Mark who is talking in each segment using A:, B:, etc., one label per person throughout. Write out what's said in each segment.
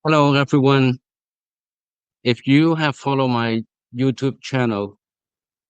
A: Hello, everyone. If you have followed my YouTube channel,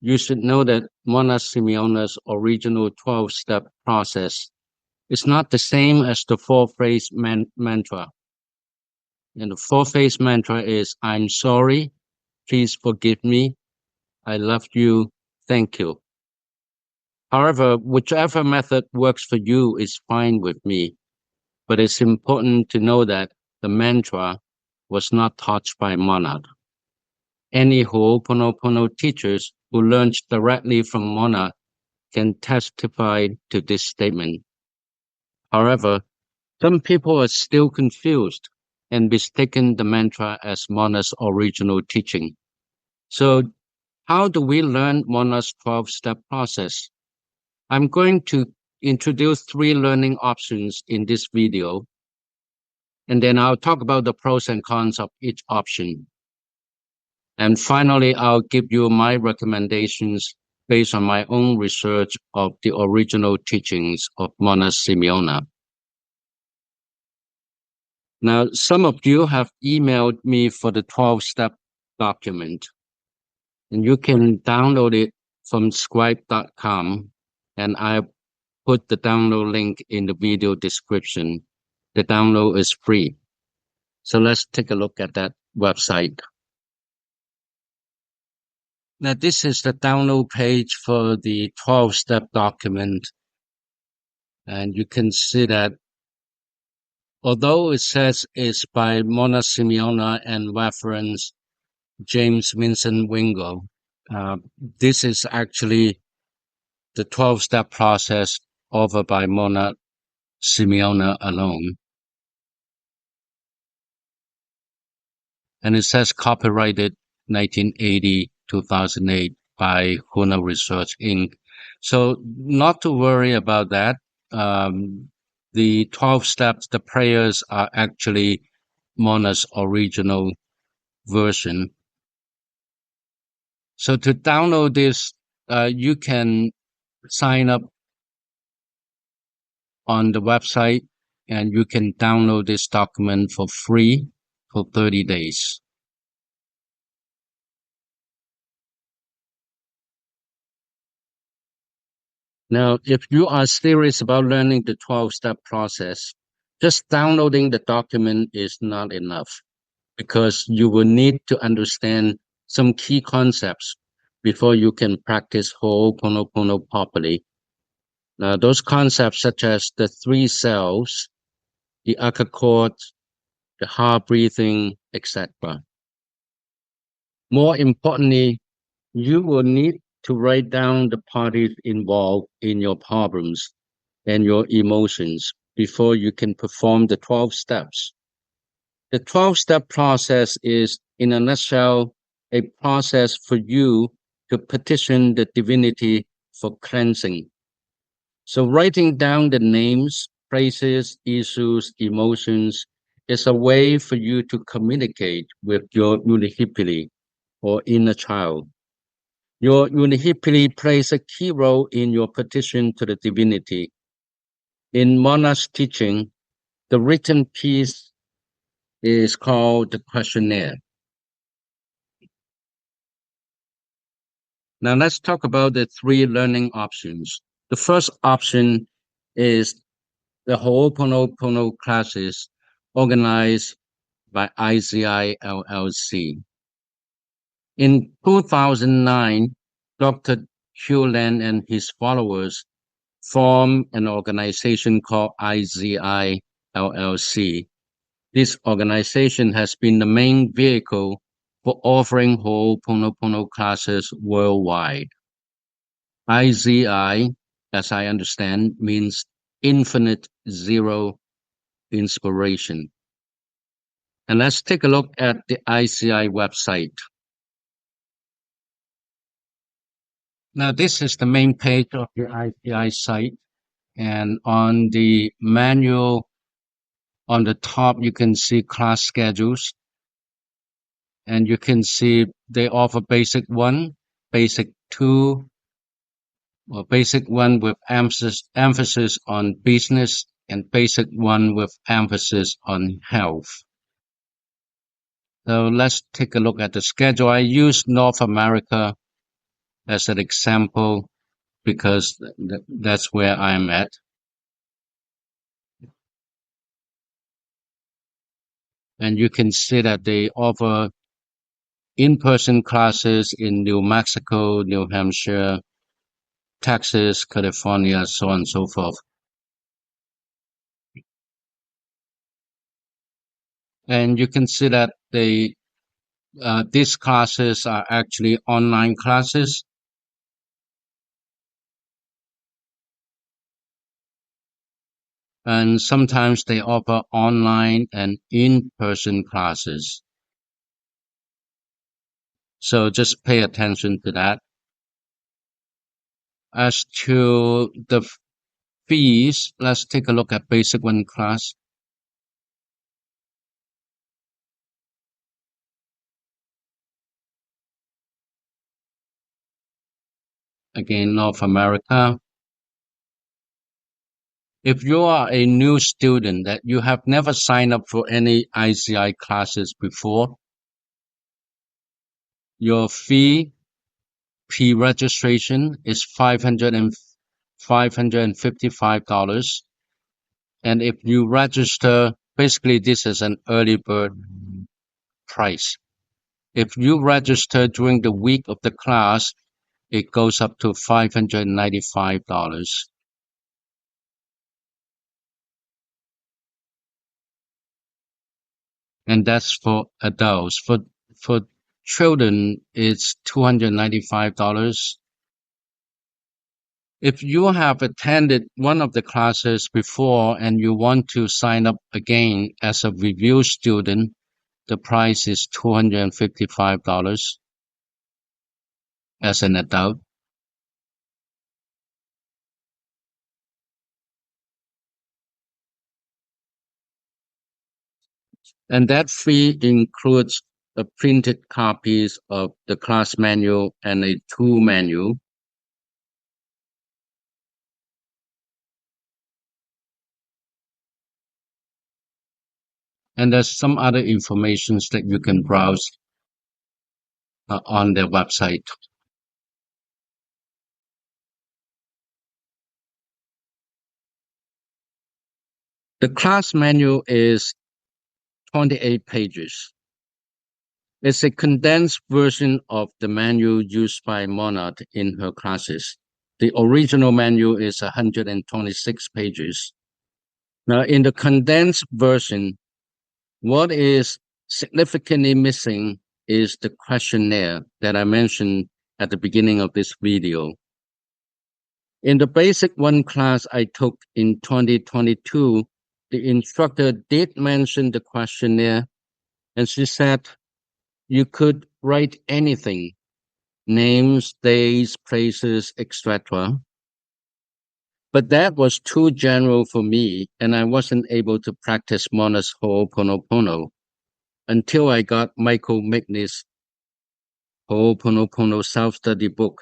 A: you should know that Morrnah Simeona's original 12-step process is not the same as the four-phrase mantra. And the four-phrase mantra is, I'm sorry, please forgive me, I love you, thank you. However, whichever method works for you is fine with me, but it's important to know that the mantra was not taught by Morrnah. Any Hooponopono teachers who learned directly from Morrnah can testify to this statement. However, some people are still confused and mistaken the mantra as Morrnah's original teaching. So, how do we learn Morrnah's 12-step process? I'm going to introduce three learning options in this video, and then I'll talk about the pros and cons of each option. And finally, I'll give you my recommendations based on my own research of the original teachings of Morrnah Simeona. Now, some of you have emailed me for the 12-step document, and you can download it from scribe.com, and I put the download link in the video description. The download is free. So let's take a look at that website. Now, this is the download page for the 12-step document. And you can see that although it says it's by Morrnah Simeona and reference James Vincent Wingo, this is actually the 12-step process offered by Morrnah Simeona alone. And it says copyrighted 1980-2008 by Huna Research Inc. So not to worry about that. The 12 steps, the prayers are actually Morrnah's original version. So to download this, you can sign up on the website and you can download this document for free for 30 days. Now, if you are serious about learning the 12-step process, just downloading the document is not enough because you will need to understand some key concepts before you can practice Ho'oponopono properly. Now, those concepts such as the three cells, the aka chord, the heart breathing, etc. More importantly, you will need to write down the parties involved in your problems and your emotions before you can perform the 12 steps. The 12-step process is, in a nutshell, a process for you to petition the divinity for cleansing. So writing down the names, phrases, issues, emotions is a way for you to communicate with your unihipili or inner child. Your unihipili plays a key role in your petition to the divinity. In Morrnah's teaching, the written piece is called the Questionnaire. Now let's talk about the three learning options. The first option is the Ho'oponopono classes organized by IZI LLC. In 2009, Dr. Hugh Land and his followers formed an organization called IZI LLC. This organization has been the main vehicle for offering Ho'oponopono classes worldwide. IZI, as I understand, means Infinite Zero Inspiration. And let's take a look at the IZI website. Now, this is the main page of the IZI site. And on the manual, on the top, you can see class schedules. And you can see they offer basic 1, basic 2, or basic 1 with emphasis on business, and basic 1 with emphasis on health. So let's take a look at the schedule. I use North America as an example because that's where I'm at. And you can see that they offer in-person classes in New Mexico, New Hampshire, Texas, California, so on and so forth. And you can see that these classes are actually online classes, and sometimes they offer online and in-person classes. So just pay attention to that. As to the fees, let's take a look at basic one class. Again, North America. If you are a new student that you have never signed up for any ICI classes before, your fee pre-registration is $555. And if you register, basically this is an early bird price. If you register during the week of the class, it goes up to $595. And that's for adults. For children, it's $295. If you have attended one of the classes before and you want to sign up again as a review student, the price is $255 as an adult. And that fee includes the printed copies of the class manual and a tool manual. And there's some other informations that you can browse on their website. The class manual is 28 pages. It's a condensed version of the manual used by Morrnah in her classes. The original manual is 126 pages. Now, in the condensed version, what is significantly missing is the questionnaire that I mentioned at the beginning of this video. In the basic one class I took in 2022, the instructor did mention the questionnaire, and she said you could write anything, names, days, places, etc. But that was too general for me, and I wasn't able to practice Morrnah's Hooponopono until I got Michael Migney's Hooponopono self-study book,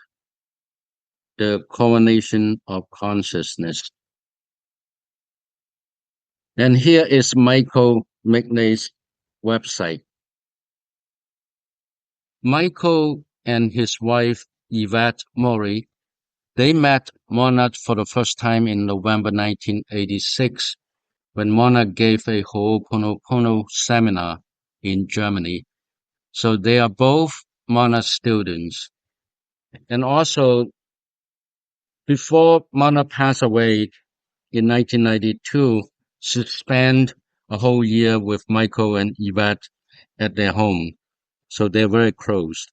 A: The Coronation of Consciousness. And here is Michael Migney's website. Michael and his wife, Yvette Murray, they met Morrnah for the first time in November 1986 when Morrnah gave a Hooponopono seminar in Germany. So they are both Morrnah students. And also, before Morrnah passed away in 1992, she spent a whole year with Michael and Yvette at their home. So they're very close.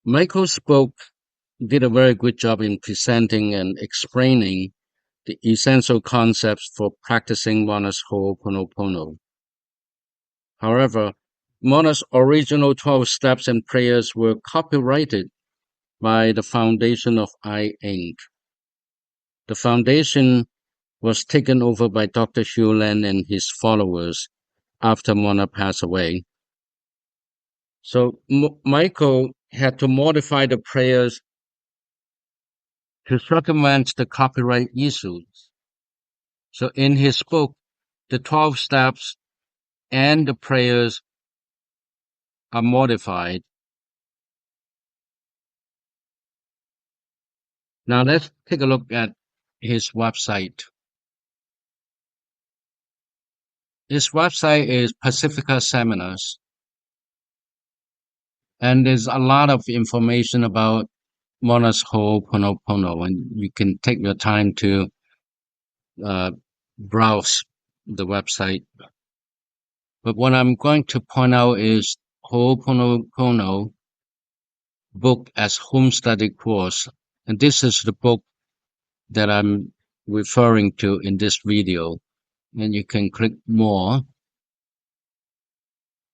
A: Michael did a very good job in presenting and explaining the essential concepts for practicing Morrnah's Hooponopono. However, Morrnah's original 12 steps and prayers were copyrighted by the Foundation of I Inc. The foundation was taken over by Dr. Hugh Len and his followers after Morrnah passed away. So Michael had to modify the prayers to circumvent the copyright issues. So in his book, the 12 steps and the prayers are modified. Now let's take a look at his website. His website is Pacifica Seminars, and there's a lot of information about Morrnah's Hooponopono, and you can take your time to uh, browse the website. But what I'm going to point out is Hooponopono Book as Home Study Course, and this is the book that I'm referring to in this video. And you can click more,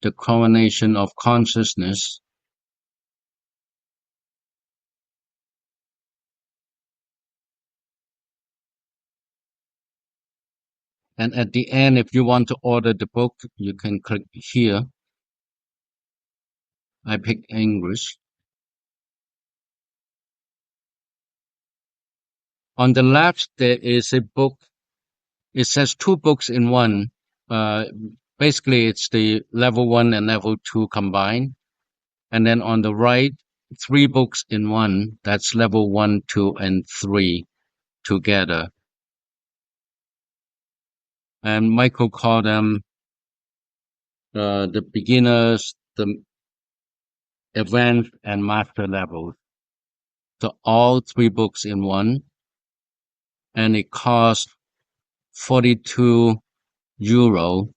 A: the coronation of consciousness. And at the end, if you want to order the book, you can click here. I pick English. On the left, there is a book. It says two books in one. Uh, Basically, it's the level 1 and level 2 combined. And then on the right, three books in one. That's level 1, 2, and 3 together. And Michael called them the beginners, the advanced, and master levels. So all three books in one. And it costs 42 euro,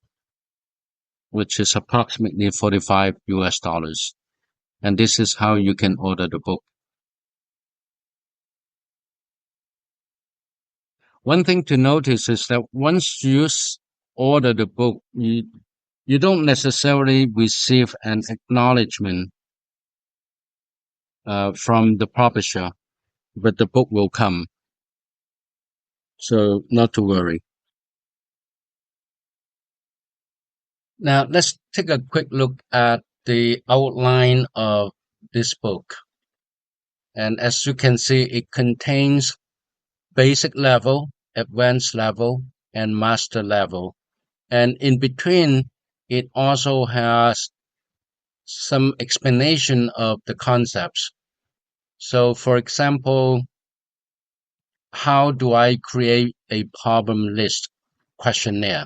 A: which is approximately 45 US dollars. And this is how you can order the book. One thing to notice is that once you order the book, you don't necessarily receive an acknowledgement from the publisher, but the book will come. So not to worry. Now let's take a quick look at the outline of this book. And as you can see, it contains basic level, advanced level, and master level. And in between, it also has some explanation of the concepts. So for example, how do I create a problem list questionnaire?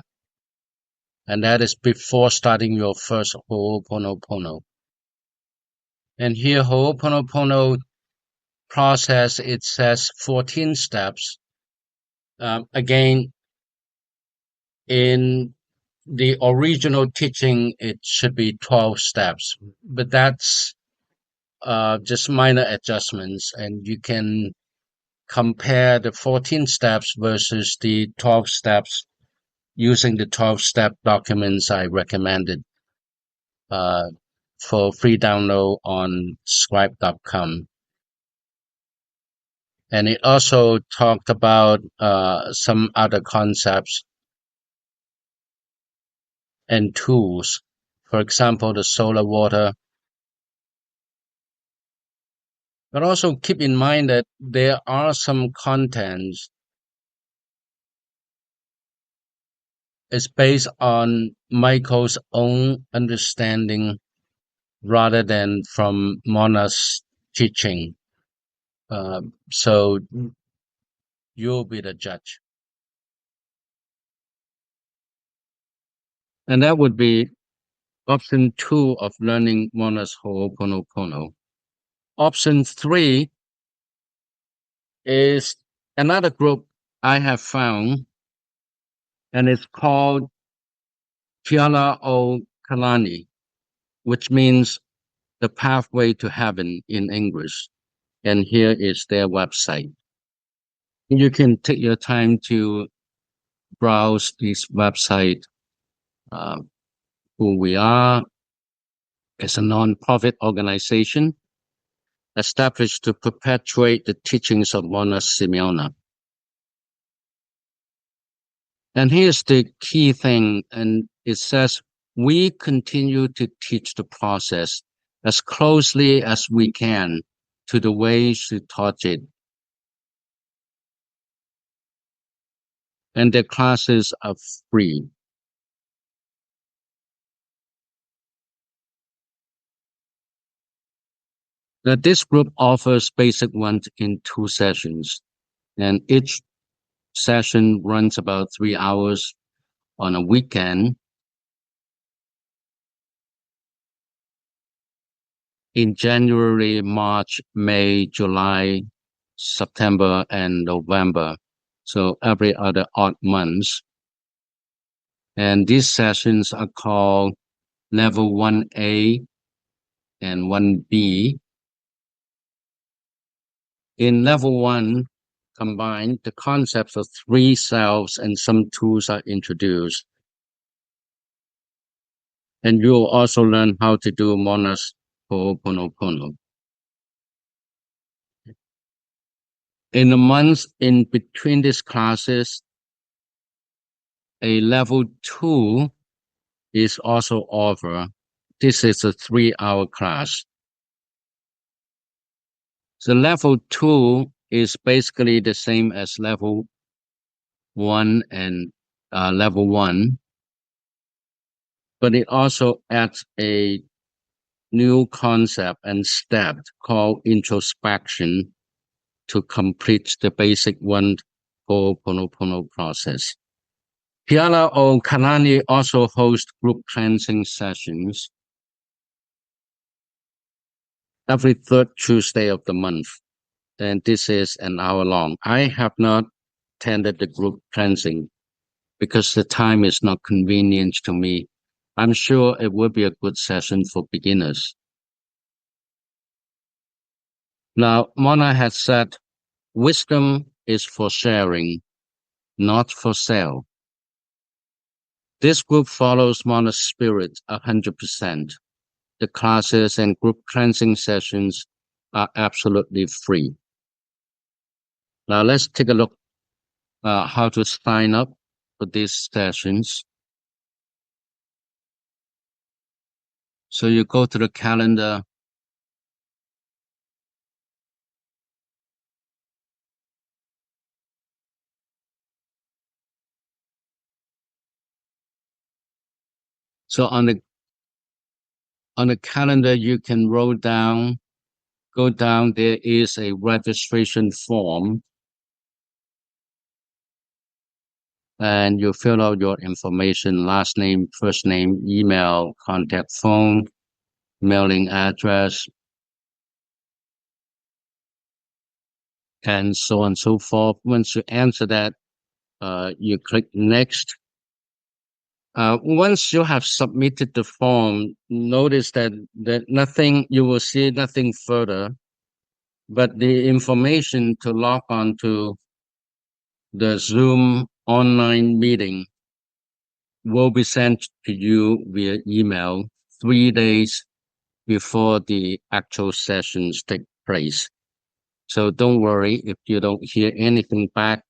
A: And that is before starting your first Ho'oponopono. And here, Ho'oponopono process, it says 14 steps. Again, in the original teaching, it should be 12 steps, but that's just minor adjustments, and you can compare the 14 steps versus the 12 steps using the 12-step documents I recommended uh, for free download on scribe.com. And it also talked about some other concepts and tools. For example, the solar water. But also keep in mind that there are some contents is based on Michael's own understanding rather than from Morrnah's teaching. So you'll be the judge. And that would be option 2 of learning Morrnah's Ho'oponopono. Option 3 is another group I have found, and it's called Fala O Kalani, which means the pathway to heaven in English. And here is their website. You can take your time to browse this website. Uh, who we are as a non-profit organization established to perpetuate the teachings of Morrnah Simeona. And here's the key thing, and it says, we continue to teach the process as closely as we can to the way she taught it. And their classes are free. Now, this group offers basic one in 2 sessions, and each session runs about 3 hours on a weekend. In January, March, May, July, September, and November. So every other odd months. And these sessions are called Level 1A and 1B. In Level 1, combined, the concepts of 3 selves and some tools are introduced. And you'll also learn how to do Morrnah's Hooponopono. In the months in between these classes, a Level 2 is also offered. This is a 3-hour class. So Level 2 is basically the same as Level 1 and Level 1, but it also adds a new concept and step called introspection to complete the basic one Hooponopono process. Fala O Kalani also hosts group cleansing sessions every third Tuesday of the month, and this is an hour long. I have not attended the group cleansing because the time is not convenient to me. I'm sure it will be a good session for beginners. Now, Morrnah has said, wisdom is for sharing, not for sale. This group follows Morrnah's spirit 100%. The classes and group cleansing sessions are absolutely free. Now let's take a look how to sign up for these sessions. So you go to the calendar. So on the calendar, you can go down, there is a registration form, and you fill out your information, last name, first name, email, contact phone, mailing address, and so on and so forth. Once you answer that, you click next. Once you have submitted the form, notice that you will see nothing further, but the information to log on to the Zoom online meeting will be sent to you via email 3 days before the actual sessions take place. So don't worry if you don't hear anything back,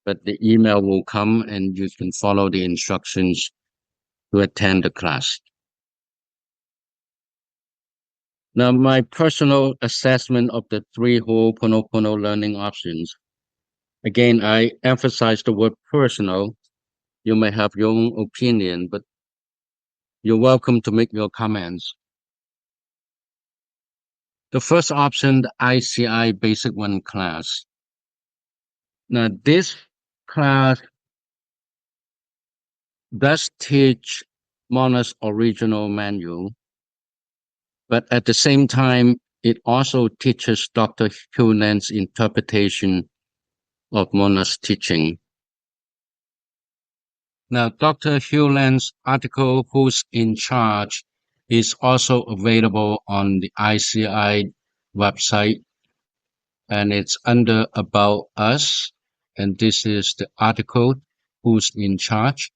A: but the email will come and you can follow the instructions to attend the class. Now, my personal assessment of the 3 Hooponopono learning options. Again, I emphasize the word personal. You may have your own opinion, but you're welcome to make your comments. The first option, the ICI Basic 1 class. Now, this class does teach Morrnah's original manual, but at the same time, it also teaches Dr. Hewland's interpretation of Morrnah's teaching. Now, Dr. Hewland's article, Who's in Charge, is also available on the ICI website, and it's under About Us, and this is the article, Who's in Charge.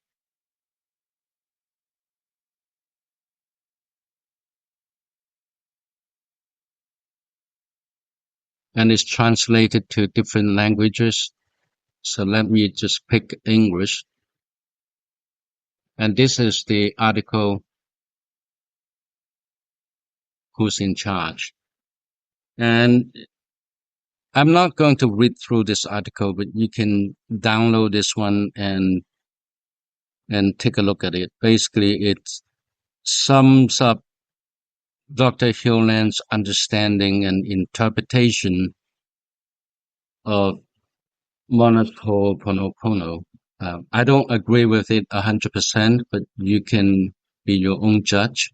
A: And it's translated to different languages. So let me just pick English. And this is the article, Who's in Charge. And I'm not going to read through this article, but you can download this one and take a look at it. Basically, it sums up Dr. Hewland's understanding and interpretation of Morrnah Ho'oponopono. I don't agree with it 100%, but you can be your own judge.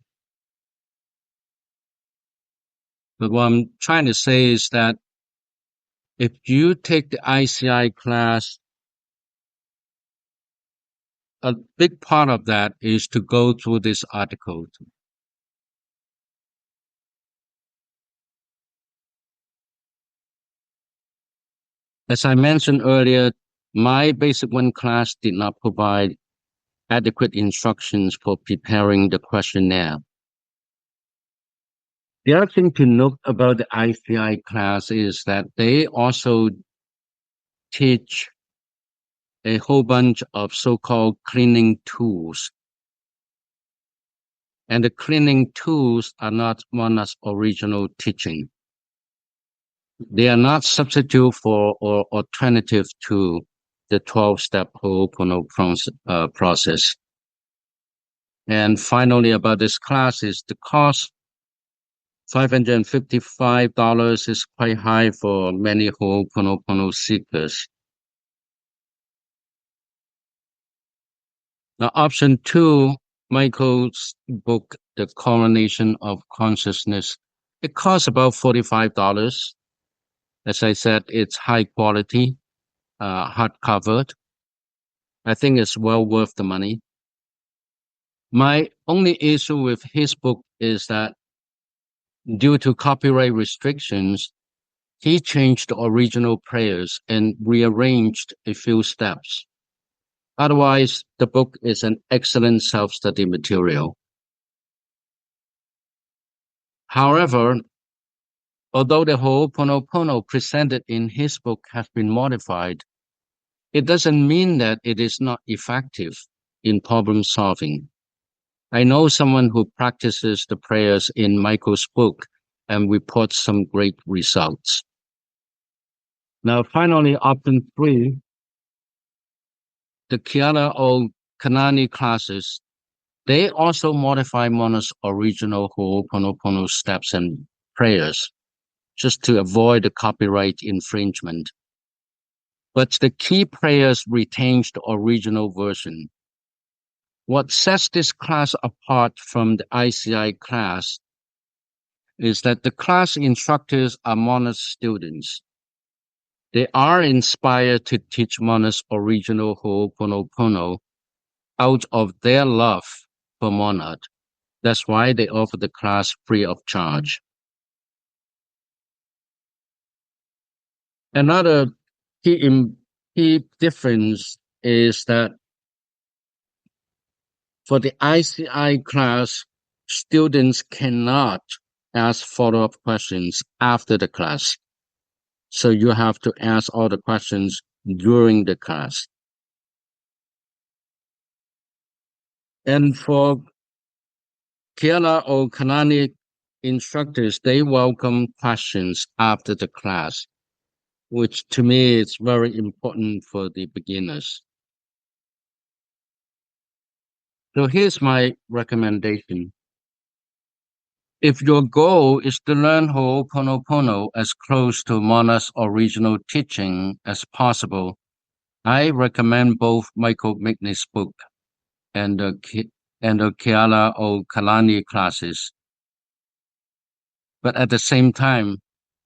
A: But what I'm trying to say is that if you take the ICI class, a big part of that is to go through this article. As I mentioned earlier, my Basic 1 class did not provide adequate instructions for preparing the questionnaire. The other thing to note about the ICI class is that they also teach a whole bunch of so-called cleaning tools. And the cleaning tools are not Morrnah's original teaching. They are not substitute for or alternative to the 12-step Hooponopono process. And finally, about this class is the cost. $555 is quite high for many Hooponopono seekers. Now, option 2, Michael's book, The Coronation of Consciousness, it costs about $45. As I said, it's high quality, hardcovered. I think it's well worth the money. My only issue with his book is that due to copyright restrictions, he changed the original prayers and rearranged a few steps. Otherwise, the book is an excellent self-study material. However, although the Hooponopono presented in his book has been modified, it doesn't mean that it is not effective in problem solving. I know someone who practices the prayers in Michael's book and reports some great results. Now, finally, option 3, the Fala O Kalani classes, they also modify Morrnah's original Hooponopono steps and prayers just to avoid the copyright infringement. But the key prayers retains the original version. What sets this class apart from the ICI class is that the class instructors are Morrnah's students. They are inspired to teach Morrnah's original Hooponopono out of their love for Morrnah. That's why they offer the class free of charge. Another key difference is that for the ICI class, students cannot ask follow-up questions after the class. So you have to ask all the questions during the class. And for Fala O Kalani instructors, they welcome questions after the class, which to me is very important for the beginners. So here's my recommendation. If your goal is to learn Hooponopono as close to Morrnah's original teaching as possible, I recommend both Michael Migney's book and the Fala O Kalani classes. But at the same time,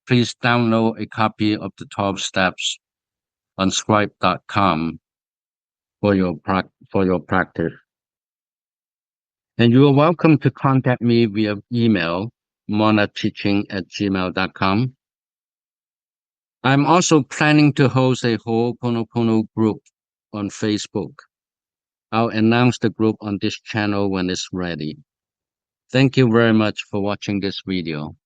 A: please download a copy of the 12 Steps on scribe.com for your practice. And you are welcome to contact me via email, morrnahteaching@gmail.com. I'm also planning to host a Hooponopono group on Facebook. I'll announce the group on this channel when it's ready. Thank you very much for watching this video.